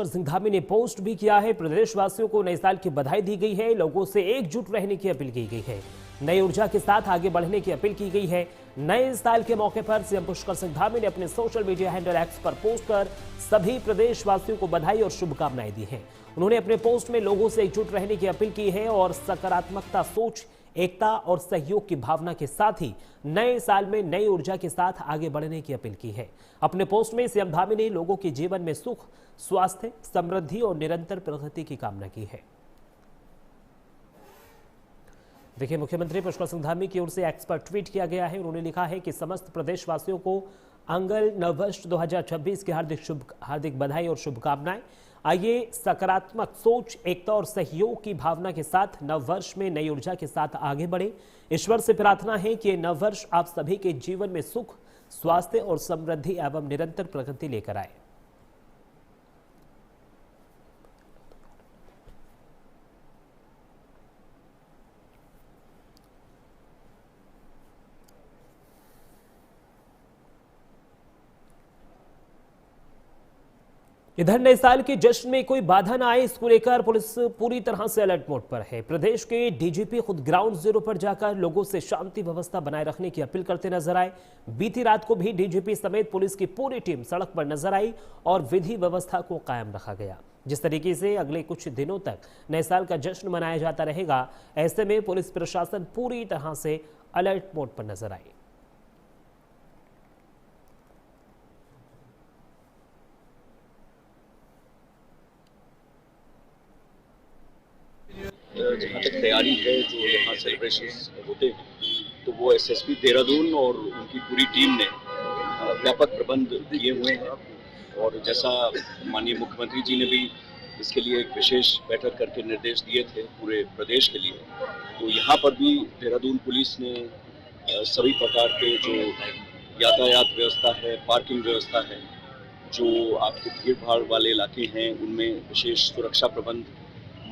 सिंह धामी ने पोस्ट भी किया है। प्रदेशवासियों को नए साल की बधाई दी गई है। लोगों से एकजुट रहने की अपील की गई है। नई ऊर्जा के साथ आगे बढ़ने की अपील की गई है। नए साल के मौके पर सीएम पुष्कर सिंह धामी ने अपने सोशल मीडिया हैंडल एक्स पर पोस्ट कर सभी प्रदेशवासियों को बधाई और शुभकामनाएं दी हैं। उन्होंने अपने पोस्ट में लोगों से एकजुट रहने की अपील की है और सकारात्मकता, सोच, एकता और सहयोग की भावना के साथ ही नए साल में नई ऊर्जा के साथ आगे बढ़ने की अपील की है। अपने पोस्ट में सीएम धामी ने लोगों के जीवन में सुख, स्वास्थ्य, समृद्धि और निरंतर प्रगति की कामना की है। देखिए, मुख्यमंत्री पुष्कर सिंह धामी की ओर से एक्स पर ट्वीट किया गया है। उन्होंने लिखा है कि समस्त प्रदेशवासियों को अंगल नववर्ष 2026 की हार्दिक बधाई और शुभकामनाएं। आइए सकारात्मक सोच, एकता और सहयोग की भावना के साथ नववर्ष में नई ऊर्जा के साथ आगे बढ़े। ईश्वर से प्रार्थना है कि ये नववर्ष आप सभी के जीवन में सुख, स्वास्थ्य और समृद्धि एवं निरंतर प्रगति लेकर आए। इधर नए साल के जश्न में कोई बाधा न आए, इसको लेकर पुलिस पूरी तरह से अलर्ट मोड पर है। प्रदेश के डीजीपी खुद ग्राउंड जीरो पर जाकर लोगों से शांति व्यवस्था बनाए रखने की अपील करते नजर आए। बीती रात को भी डीजीपी समेत पुलिस की पूरी टीम सड़क पर नजर आई और विधि व्यवस्था को कायम रखा गया। जिस तरीके से अगले कुछ दिनों तक नए साल का जश्न मनाया जाता रहेगा, ऐसे में पुलिस प्रशासन पूरी तरह से अलर्ट मोड पर नजर आई। जहाँ तक तैयारी है, जो यहाँ सेलिब्रेशन होते हैं, तो वो एसएसपी देहरादून और उनकी पूरी टीम ने व्यापक प्रबंध किए हुए हैं। और जैसा माननीय मुख्यमंत्री जी ने भी इसके लिए एक विशेष बैठक करके निर्देश दिए थे पूरे प्रदेश के लिए, तो यहाँ पर भी देहरादून पुलिस ने सभी प्रकार के जो यातायात व्यवस्था है, पार्किंग व्यवस्था है, जो आपके भीड़ भाड़ वाले इलाके हैं उनमें विशेष सुरक्षा प्रबंध,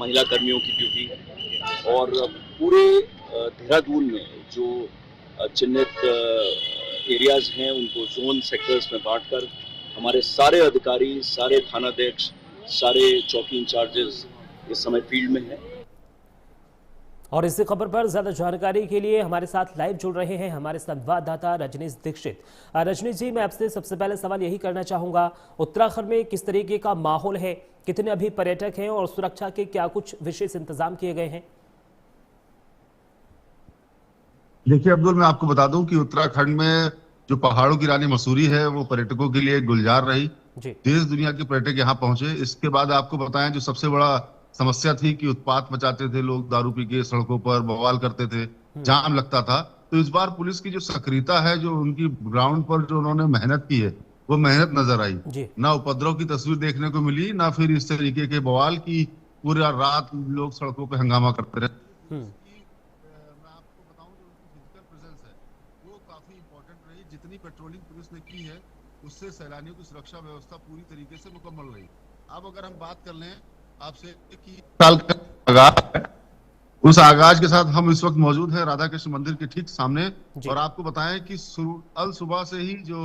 महिला कर्मियों की ड्यूटी और पूरे देहरादून में जो चिन्हित एरियाज हैं उनको जोन सेक्टर्स में बांटकर हमारे सारे अधिकारी, सारे थानाध्यक्ष, सारे चौकी इंचार्जेस इस समय फील्ड में हैं। और इसी खबर पर ज्यादा जानकारी के लिए हमारे साथ लाइव जुड़ रहे हैं हमारे संवाददाता रजनीश दीक्षित। रजनीश जी, मैं आपसे सबसे पहले सवाल यही करना चाहूंगा, उत्तराखंड में किस तरीके का माहौल है, कितने अभी पर्यटक हैं और सुरक्षा के क्या कुछ विशेष इंतजाम किए गए हैं? देखिए अब्दुल, मैं आपको बता दूं कि उत्तराखंड में जो पहाड़ों की रानी मसूरी है वो पर्यटकों के लिए गुलजार रही। देश दुनिया के पर्यटक यहाँ पहुंचे। इसके बाद आपको बताएं, जो सबसे बड़ा समस्या थी कि उत्पात मचाते थे लोग, दारू पी के सड़कों पर बवाल करते थे, जाम लगता था, तो इस बार पुलिस की जो सक्रियता है, जो उनकी ग्राउंड पर जो उन्होंने मेहनत की है, वो मेहनत नजर आई। ना उपद्रव की तस्वीर देखने को मिली, ना फिर इस तरीके के बवाल की पूरा रात लोग सड़कों पे हंगामा करते रहे। मैं आपको बताऊं, जो उनकी फिजिकल प्रेजेंस है वो काफी इंपॉर्टेंट रही। जितनी पेट्रोलिंग पुलिस ने की है उससे सैलानियों की सुरक्षा व्यवस्था पूरी तरीके से मुकम्मल रही। अब अगर हम बात कर लें आपसे कि साल का आगाज है, उस आगाज के साथ हम इस वक्त मौजूद हैं राधा कृष्ण मंदिर के ठीक सामने। और आपको बताएं कि अल सुबह से ही जो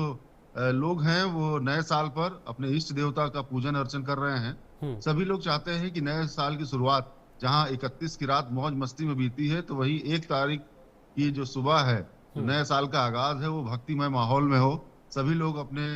लोग हैं वो नए साल पर अपने इष्ट देवता का पूजन अर्चन कर रहे हैं। सभी लोग चाहते हैं कि नए साल की शुरुआत जहां 31 की रात मौज मस्ती में बीती है, तो वही 1 तारीख की जो सुबह है, जो नए साल का आगाज है, वो भक्तिमय माहौल में हो। सभी लोग अपने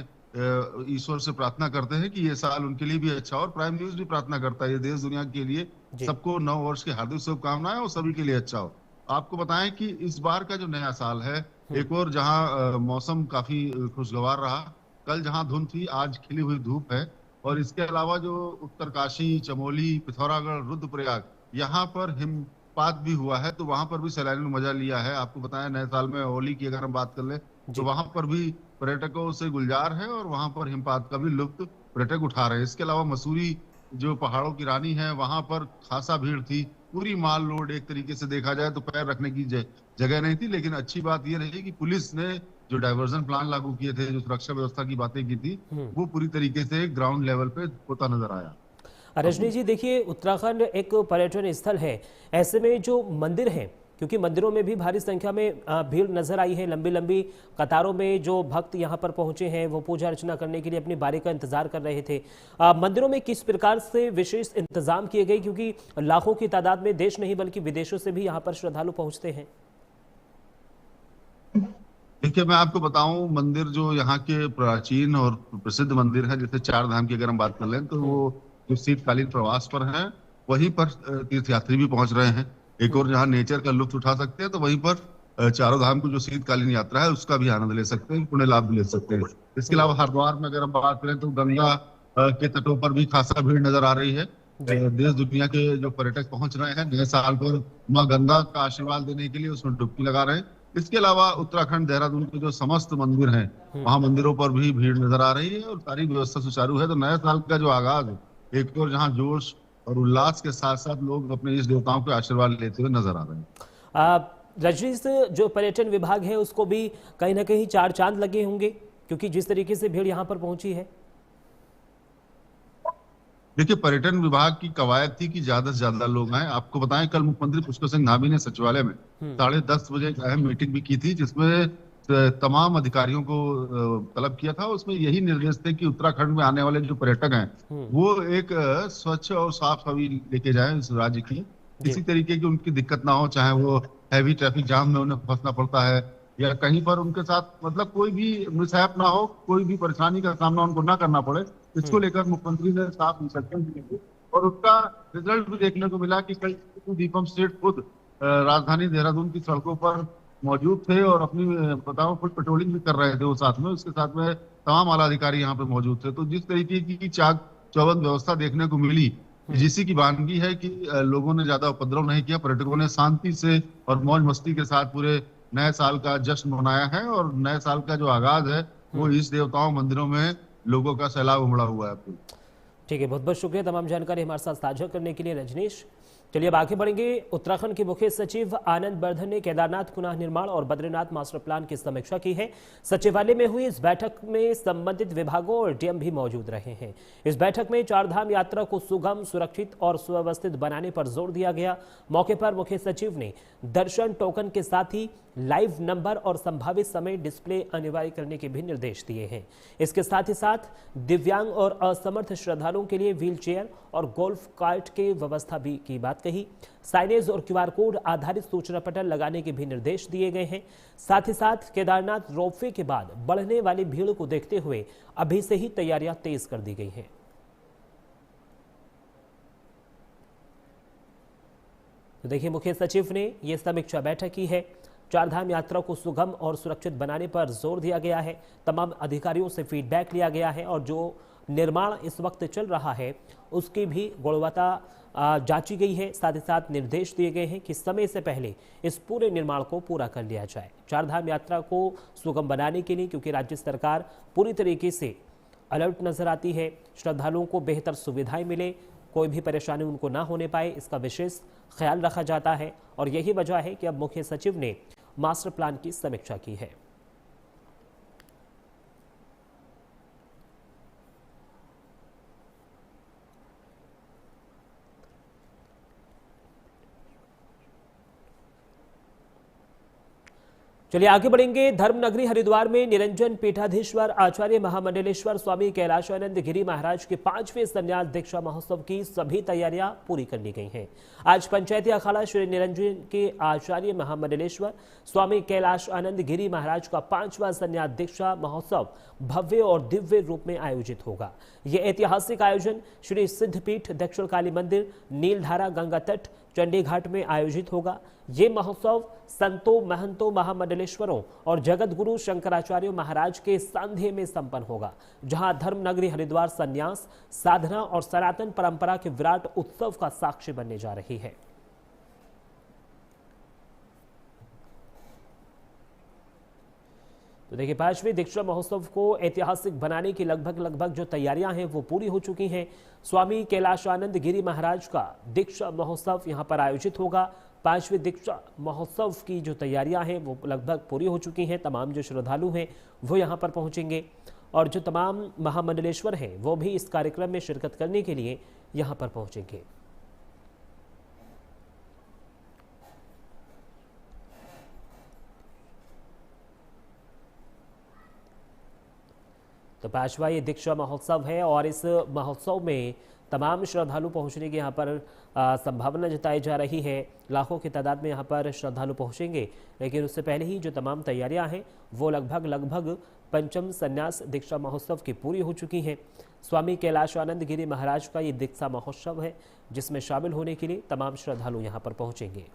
ईश्वर से प्रार्थना करते हैं कि ये साल उनके लिए भी अच्छा हो, और प्राइम न्यूज भी प्रार्थना करता है ये देश दुनिया के लिए सबको नव वर्ष की हार्दिक शुभकामनाएं और सभी के लिए अच्छा हो। आपको बताएं कि इस बार का जो नया साल है, एक और जहां मौसम काफी खुशगवार रहा, कल जहां धुंध थी आज खिली हुई धूप है। और इसके अलावा जो उत्तरकाशी, चमोली, पिथौरागढ़, रुद्रप्रयाग, यहाँ पर हिमपात भी हुआ है, तो वहां पर भी सैलानियों ने मजा लिया है। आपको बताएं, नए साल में होली की अगर हम बात कर ले तो वहां पर भी पर्यटकों से गुलजार है और वहां पर हिमपात का भी लुत्फ पर्यटक उठा रहे हैं। इसके अलावा मसूरी जो पहाड़ों की रानी है, वहां पर खासा भीड़ थी, पूरी माल लोड, एक तरीके से देखा जाए तो पैर रखने की जगह नहीं थी। लेकिन अच्छी बात यह रही कि पुलिस ने जो डाइवर्जन प्लान लागू किए थे, जो सुरक्षा व्यवस्था की बातें की थी, वो पूरी तरीके से ग्राउंड लेवल पे होता नजर आया। रजनी जी, देखिए उत्तराखंड एक पर्यटन स्थल है, ऐसे में जो मंदिर है क्योंकि मंदिरों में भी भारी संख्या में भीड़ नजर आई है। लंबी लंबी कतारों में जो भक्त यहां पर पहुंचे हैं वो पूजा अर्चना करने के लिए अपनी बारी का इंतजार कर रहे थे। मंदिरों में किस प्रकार से विशेष इंतजाम किए गए, क्योंकि लाखों की तादाद में देश नहीं बल्कि विदेशों से भी यहाँ पर श्रद्धालु पहुंचते हैं? देखिए, मैं आपको बताऊं, मंदिर जो यहाँ के प्राचीन और प्रसिद्ध मंदिर है, जैसे चार धाम की अगर हम बात कर लें तो वो जो शीतकालीन प्रवास पर हैं वहीं पर तीर्थयात्री भी पहुंच रहे हैं। एक और जहाँ नेचर का लुत्फ उठा सकते हैं तो वहीं पर चारों धाम की जो शीतकालीन यात्रा है उसका भी आनंद ले सकते हैं, पुण्य लाभ भी ले सकते हैं। इसके अलावा हरिद्वार में अगर हम बात करें तो गंगा के तटों पर भी खासा भीड़ नजर आ रही है। देश दुनिया के जो पर्यटक पहुंच रहे हैं नए साल पर माँ गंगा का आशीर्वाद देने के लिए उसमें डुबकी लगा रहे हैं। इसके अलावा उत्तराखंड देहरादून के जो समस्त मंदिर हैं वहां मंदिरों पर भी भीड़ नजर आ रही है और सारी व्यवस्था सुचारू है। तो नए साल का जो आगाज एक और जहां जोश और उल्लास के साथ साथ लोग अपने इस देवताओं के आशीर्वाद लेते हुए नजर आ रहे हैं। रजनीश, जो पर्यटन विभाग है उसको भी कहीं ना कहीं चार चांद लगे होंगे, क्योंकि जिस तरीके से भीड़ यहाँ पर पहुंची है। देखिए, पर्यटन विभाग की कवायद थी कि ज्यादा से ज्यादा लोग आए। आपको बताएं, कल मुख्यमंत्री पुष्कर सिंह धामी ने सचिवालय में 10:30 बजे एक अहम मीटिंग भी की थी जिसमें तमाम अधिकारियों को तलब किया था। उसमें यही निर्देश थे कि उत्तराखंड में आने वाले जो पर्यटक हैं वो एक स्वच्छ और साफ छवि लेके जाएं इस राज्य की। किसी तरीके की उनकी दिक्कत ना हो, चाहे वो हैवी ट्रैफिक जाम में उन्हें फंसना पड़ता है या कहीं पर उनके साथ मतलब कोई भी मिसहैप ना हो, कोई भी परेशानी का सामना उनको ना करना पड़े। इसको लेकर मुख्यमंत्री ने साफ इंस्ट्रक्शन दिए और उसका रिजल्ट भी देखने को मिला कि कई दीपम सेठ खुद राजधानी देहरादून की सड़कों पर मौजूद थे और अपनी बताओ खुद पेट्रोलिंग भी कर रहे थे वो साथ में। उसके साथ में तमाम आला अधिकारी यहाँ पे मौजूद थे। तो जिस तरीके की चाक चौबंद व्यवस्था देखने को मिली, जिसी की वानगी है कि लोगों ने ज्यादा उपद्रव नहीं किया, पर्यटकों ने शांति से और मौज मस्ती के साथ पूरे नए साल का जश्न मनाया है और नए साल का जो आगाज है वो इस देवताओं मंदिरों में लोगों का सैलाब उमड़ा हुआ है। ठीक है, बहुत बहुत शुक्रिया तमाम जानकारी हमारे साथ साझा करने के लिए रजनीश। चलिए अब आगे बढ़ेंगे। उत्तराखंड के मुख्य सचिव आनंद बर्धन ने केदारनाथ पुनः निर्माण और बद्रीनाथ मास्टर प्लान की समीक्षा की है। सचिवालय में हुई इस बैठक में संबंधित विभागों और डीएम भी मौजूद रहे हैं। इस बैठक में चारधाम यात्रा को सुगम, सुरक्षित और सुव्यवस्थित बनाने पर जोर दिया गया। मौके पर मुख्य सचिव ने दर्शन टोकन के साथ ही लाइव नंबर और संभावित समय डिस्प्ले अनिवार्य करने के भी निर्देश दिए हैं। इसके साथ ही साथ दिव्यांग और असमर्थ श्रद्धालुओं के लिए व्हील चेयर और गोल्फ कार्ट की व्यवस्था भी की बात कही। साइनेज और क्यूआर कोड आधारित सूचना पटल लगाने के भी निर्देश दिए गए हैं। साथ ही साथ केदारनाथ रोपवे के बाद बढ़ने वाली भीड़ को देखते हुए अभी से ही तैयारियां तेज कर दी गई हैं। तो देखिए, मुख्य सचिव ने यह समीक्षा बैठक की है। चारधाम यात्रा को सुगम और सुरक्षित बनाने पर जोर दिया गया है। तमाम अधिकारियों से फीडबैक लिया गया है और जो निर्माण इस वक्त चल रहा है उसकी भी गुणवत्ता जांची गई है। साथ ही साथ निर्देश दिए गए हैं कि समय से पहले इस पूरे निर्माण को पूरा कर लिया जाए। चारधाम यात्रा को सुगम बनाने के लिए क्योंकि राज्य सरकार पूरी तरीके से अलर्ट नजर आती है, श्रद्धालुओं को बेहतर सुविधाएं मिले, कोई भी परेशानी उनको ना होने पाए, इसका विशेष ख्याल रखा जाता है। और यही वजह है कि अब मुख्य सचिव ने मास्टर प्लान की समीक्षा की है। चलिए आगे बढ़ेंगे। धर्मनगरी हरिद्वार में निरंजन पीठाधीश्वर आचार्य महामंडलेश्वर स्वामी कैलाशानंद गिरी महाराज के 5वें संन्यास दीक्षा महोत्सव की सभी तैयारियां पूरी कर ली गई हैं। आज पंचायती अखाड़ा श्री निरंजन के आचार्य महामंडलेश्वर स्वामी कैलाश आनंद गिरी महाराज का 5वां संन्यास दीक्षा महोत्सव भव्य और दिव्य रूप में आयोजित होगा। यह ऐतिहासिक आयोजन श्री सिद्धपीठ दक्षिण काली मंदिर, नीलधारा गंगा तट, चंडीघाट में आयोजित होगा। ये महोत्सव संतों, महंतों, महामंडलेश्वरों और जगत गुरु शंकराचार्य महाराज के सांध्य में संपन्न होगा, जहां धर्मनगरी हरिद्वार संन्यास, साधना और सनातन परंपरा के विराट उत्सव का साक्षी बनने जा रही है। तो देखिए, 5वें दीक्षा महोत्सव को ऐतिहासिक बनाने की लगभग जो तैयारियां हैं वो पूरी हो चुकी हैं। स्वामी कैलाशानंद गिरी महाराज का दीक्षा महोत्सव यहां पर आयोजित होगा। 5वें दीक्षा महोत्सव की जो तैयारियां हैं वो लगभग पूरी हो चुकी हैं। तमाम जो श्रद्धालु हैं वो यहां पर पहुंचेंगे और जो तमाम महामंडलेश्वर हैं वो भी इस कार्यक्रम में शिरकत करने के लिए यहां पर पहुंचेंगे। 5वां ये दीक्षा महोत्सव है और इस महोत्सव में तमाम श्रद्धालु पहुंचने की यहाँ पर संभावना जताई जा रही है। लाखों की तादाद में यहाँ पर श्रद्धालु पहुंचेंगे, लेकिन उससे पहले ही जो तमाम तैयारियां हैं वो लगभग पंचम संन्यास दीक्षा महोत्सव की पूरी हो चुकी हैं। स्वामी कैलाशानंद गिरी महाराज का ये दीक्षा महोत्सव है, जिसमें शामिल होने के लिए तमाम श्रद्धालु यहाँ पर पहुंचेंगे।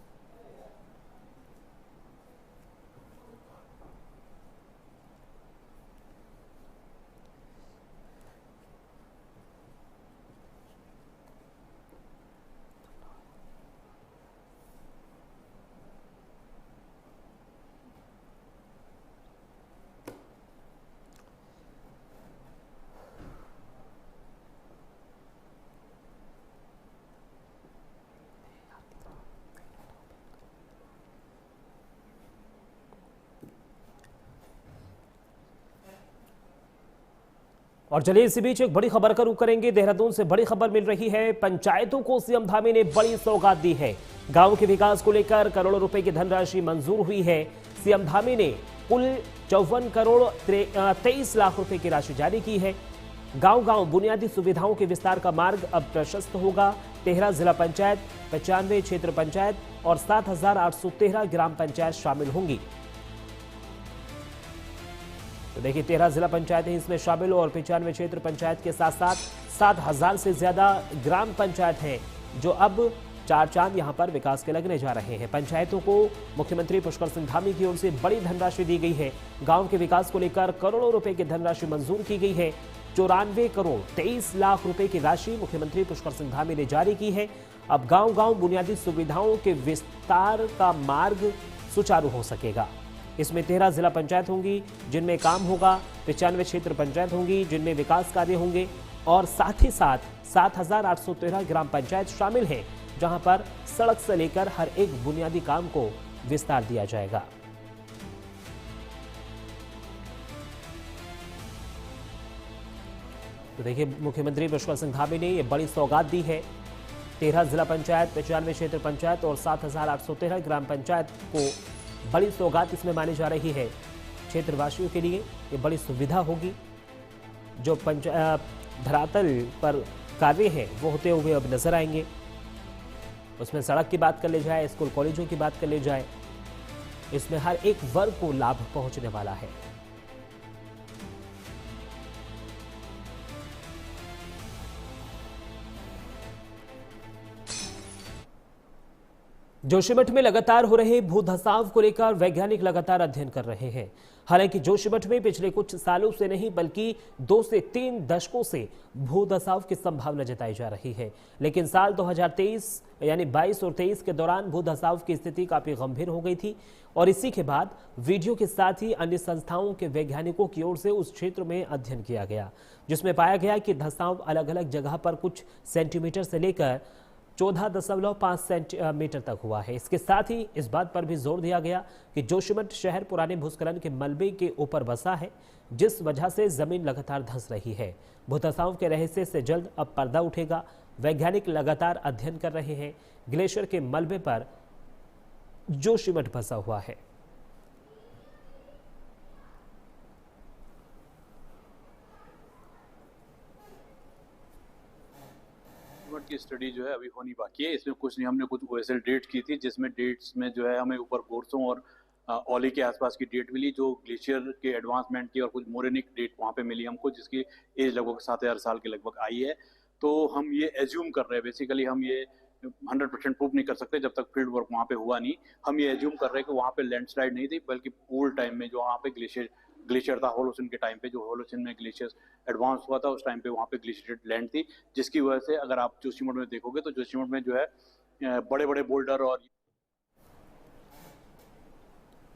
और चलिए इसी बीच एक बड़ी खबर का रुख करेंगे। देहरादून से बड़ी खबर मिल रही है। पंचायतों को सीएम धामी ने बड़ी सौगात दी है। गांव के विकास को लेकर करोड़ों रुपए की धनराशि मंजूर हुई है। सीएम धामी ने कुल 54 करोड़ 23 लाख रुपए की राशि जारी की है। गांव-गांव बुनियादी सुविधाओं के विस्तार का मार्ग अब प्रशस्त होगा। 13 जिला पंचायत, 95 क्षेत्र पंचायत और 7,813 ग्राम पंचायत शामिल होंगी। तो देखिए 13 जिला पंचायतें इसमें शामिल और 95 क्षेत्र पंचायत के साथ साथ 7,000 से ज्यादा ग्राम पंचायत हैं जो अब चार चांद यहां पर विकास के लगने जा रहे हैं। पंचायतों को मुख्यमंत्री पुष्कर सिंह धामी की ओर से बड़ी धनराशि दी गई है। गांव के विकास को लेकर करोड़ों रुपए की धनराशि मंजूर की गई है। 94 करोड़ 23 लाख रुपए की राशि मुख्यमंत्री पुष्कर सिंह धामी ने जारी की है। अब गांव-गांव बुनियादी सुविधाओं के विस्तार का मार्ग सुचारू हो सकेगा। इसमें 13 जिला पंचायत होंगी जिनमें काम होगा, 95 क्षेत्र पंचायत होंगी जिनमें विकास कार्य होंगे और साथ ही साथ 7,813 ग्राम पंचायत शामिल हैं जहां पर सड़क से लेकर हर एक बुनियादी काम को विस्तार दिया जाएगा। तो देखिए मुख्यमंत्री पुष्कर सिंह धामी ने यह बड़ी सौगात दी है। 13 जिला पंचायत, 95 क्षेत्र पंचायत और 7,813 ग्राम पंचायत को बड़ी सौगात इसमें मानी जा रही है। क्षेत्रवासियों के लिए ये बड़ी सुविधा होगी। जो धरातल पर कार्य है वो होते हुए अब नजर आएंगे। उसमें सड़क की बात कर ले जाए, स्कूल कॉलेजों की बात कर ले जाए, इसमें हर एक वर्ग को लाभ पहुंचने वाला है। जोशीमठ में लगातार हो रहे भूधसाव को लेकर वैज्ञानिक लगातार अध्ययन कर रहे हैं। हालांकि जोशीमठ में पिछले कुछ सालों से नहीं बल्कि 2 से 3 दशकों से भूधसाव की संभावना जताई जा रही है, लेकिन साल 2023 यानी 22 और 23 के दौरान भूधसाव की स्थिति काफी गंभीर हो गई थी और इसी के बाद वीडियो के साथ ही अन्य संस्थाओं के वैज्ञानिकों की ओर से उस क्षेत्र में अध्ययन किया गया, जिसमें पाया गया कि धसाव अलग अलग जगह पर कुछ सेंटीमीटर से लेकर 14.5 सेंटीमीटर तक हुआ है। इसके साथ ही इस बात पर भी जोर दिया गया कि जोशीमठ शहर पुराने भूस्खलन के मलबे के ऊपर बसा है, जिस वजह से जमीन लगातार धंस रही है। भूधसाव के रहस्य से जल्द अब पर्दा उठेगा। वैज्ञानिक लगातार अध्ययन कर रहे हैं। ग्लेशियर के मलबे पर जोशीमठ बसा हुआ है। की स्टडी जो है अभी होनी बाकी है। इसमें कुछ नहीं, हमने कुछ ओएसएल डेट की थी जिसमें डेट्स में जो है हमें ऊपर गोरसों और ओली के आसपास की डेट मिली, जो ग्लेशियर के एडवांसमेंट की, और कुछ मोरेनिक डेट वहाँ पे मिली हमको जिसकी एज लगभग 7,000 साल के लगभग आई है। तो हम ये एज्यूम कर रहे हैं, बेसिकली हम ये 100% प्रूव नहीं कर सकते जब तक फील्ड वर्क वहाँ पे हुआ नहीं। हम ये एज्यूम कर रहे हैं कि वहाँ पे लैंडस्लाइड नहीं थी, बल्कि ओल्ड टाइम में जो वहाँ पे ग्लेशियर था, होलोसिन के टाइम पे, जो होलोसिन में ग्लेशियर एडवांस हुआ था उस टाइम पे वहाँ पे ग्लेशियर्ड लैंड थी, जिसकी वजह से अगर आप जोशीमठ में देखोगे तो जोशीमठ में जो है बड़े बड़े बोल्डर और